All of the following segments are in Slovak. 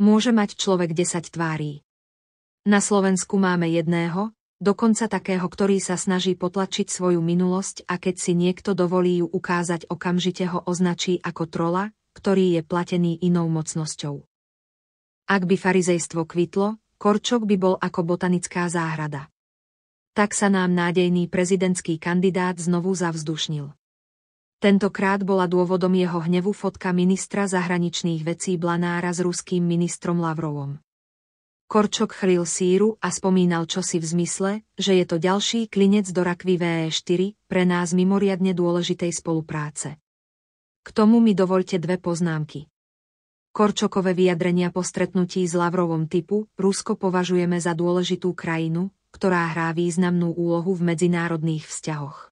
Môže mať človek 10 tvárí. Na Slovensku máme jedného, dokonca takého, ktorý sa snaží potlačiť svoju minulosť a keď si niekto dovolí ju ukázať, okamžite ho označí ako trola, ktorý je platený inou mocnosťou. Ak by farizejstvo kvitlo, Korčok by bol ako botanická záhrada. Tak sa nám nádejný prezidentský kandidát znovu zavzdušnil. Tentokrát bola dôvodom jeho hnevu fotka ministra zahraničných vecí Blanára s ruským ministrom Lavrovom. Korčok chrlil síru a spomínal čosi v zmysle, že je to ďalší klinec do rakvy VE4 pre nás mimoriadne dôležitej spolupráce. K tomu mi dovoľte dve poznámky. Korčokové vyjadrenia po stretnutí s Lavrovom typu Rusko považujeme za dôležitú krajinu, ktorá hrá významnú úlohu v medzinárodných vzťahoch.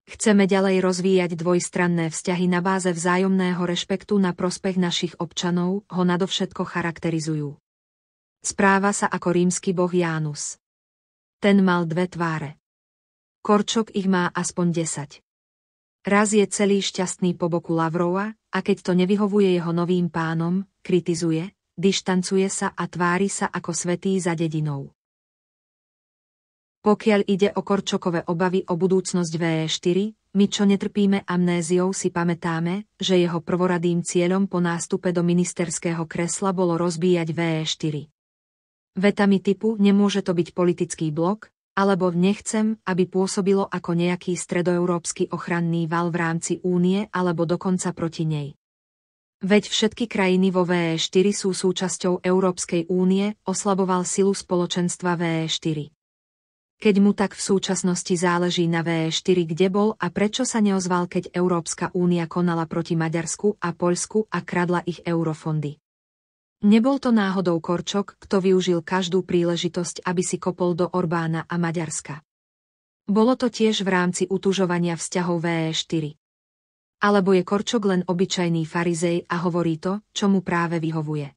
Chceme ďalej rozvíjať dvojstranné vzťahy na báze vzájomného rešpektu na prospech našich občanov, ho nadovšetko charakterizujú. Správa sa ako rímsky boh Janus. Ten mal dve tváre. Korčok ich má aspoň 10. Raz je celý šťastný po boku Lavrova, a keď to nevyhovuje jeho novým pánom, kritizuje, dištancuje sa a tvári sa ako svätý za dedinou. Pokiaľ ide o Korčokové obavy o budúcnosť VE4, my čo netrpíme amnéziou si pamätáme, že jeho prvoradým cieľom po nástupe do ministerského kresla bolo rozbíjať VE4. Vetami typu nemôže to byť politický blok, alebo nechcem, aby pôsobilo ako nejaký stredoeurópsky ochranný val v rámci únie alebo dokonca proti nej. Veď všetky krajiny vo VE4 sú súčasťou Európskej únie, oslaboval silu spoločenstva VE4. Keď mu tak v súčasnosti záleží na VE4, kde bol a prečo sa neozval, keď Európska únia konala proti Maďarsku a Poľsku a kradla ich eurofondy. Nebol to náhodou Korčok, kto využil každú príležitosť, aby si kopol do Orbána a Maďarska. Bolo to tiež v rámci utužovania vzťahov VE4. Alebo je Korčok len obyčajný farizej a hovorí to, čo mu práve vyhovuje.